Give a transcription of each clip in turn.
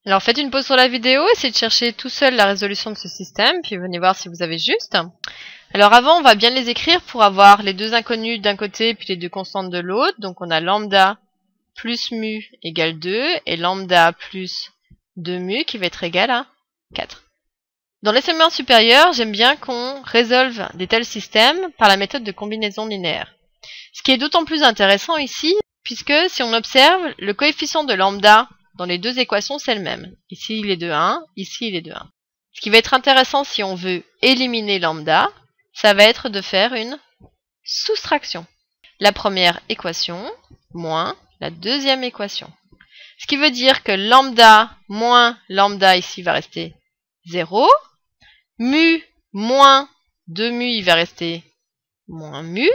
Alors faites une pause sur la vidéo, essayez de chercher tout seul la résolution de ce système, puis venez voir si vous avez juste. Alors avant, on va bien les écrire pour avoir les deux inconnus d'un côté, puis les deux constantes de l'autre. Donc on a lambda plus mu égale 2, et lambda plus 2 mu qui va être égal à 4. Dans l'enseignement supérieur, j'aime bien qu'on résolve des tels systèmes par la méthode de combinaison linéaire. Ce qui est d'autant plus intéressant ici, puisque si on observe, le coefficient de lambda dans les deux équations, c'est le même. Ici, il est de 1, ici, il est de 1. Ce qui va être intéressant si on veut éliminer lambda, ça va être de faire une soustraction. La première équation moins la deuxième équation. Ce qui veut dire que lambda moins lambda ici va rester 0. Mu moins 2 mu, il va rester moins mu.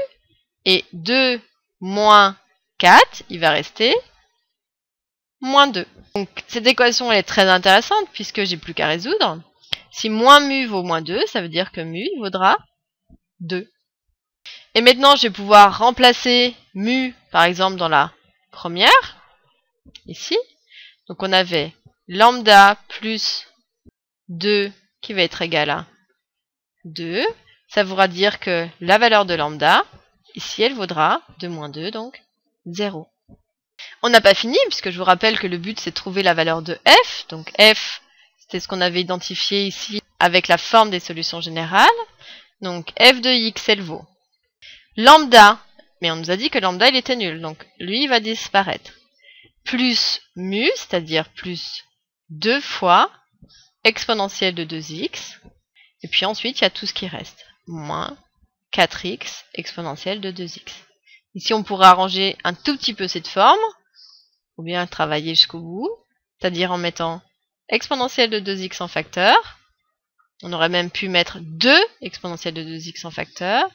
Et 2 moins 4, il va rester moins 2. Donc cette équation elle est très intéressante puisque j'ai plus qu'à résoudre. Si moins mu vaut moins 2, ça veut dire que mu vaudra 2. Et maintenant, je vais pouvoir remplacer mu, par exemple, dans la première, ici. Donc on avait lambda plus 2 qui va être égal à 2. Ça voudra dire que la valeur de lambda, ici, elle vaudra 2 moins 2, donc 0. On n'a pas fini, puisque je vous rappelle que le but, c'est de trouver la valeur de f. Donc f, c'était ce qu'on avait identifié ici avec la forme des solutions générales. Donc f de x, elle vaut lambda, mais on nous a dit que lambda, il était nul. Donc lui, il va disparaître. Plus mu, c'est-à-dire plus 2 fois exponentielle de 2x. Et puis ensuite, il y a tout ce qui reste. Moins 4x exponentielle de 2x. Ici, on pourra arranger un tout petit peu cette forme, ou bien travailler jusqu'au bout, c'est-à-dire en mettant exponentielle de 2x en facteur. On aurait même pu mettre 2 exponentielle de 2x en facteur.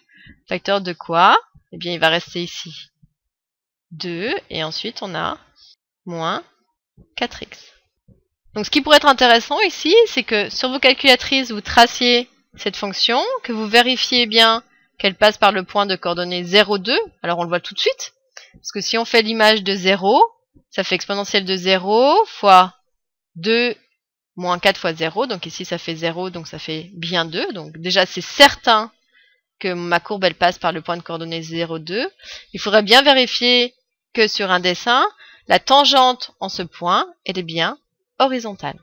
Facteur de quoi? Eh bien, il va rester ici 2, et ensuite on a moins 4x. Donc ce qui pourrait être intéressant ici, c'est que sur vos calculatrices, vous traciez cette fonction, que vous vérifiez bien qu'elle passe par le point de coordonnées 0, 2. Alors on le voit tout de suite, parce que si on fait l'image de 0, ça fait exponentielle de 0 fois 2 moins 4 fois 0, donc ici ça fait 0, donc ça fait bien 2. Donc déjà c'est certain que ma courbe elle passe par le point de coordonnées 0, 2. Il faudrait bien vérifier que sur un dessin, la tangente en ce point, elle est bien horizontale.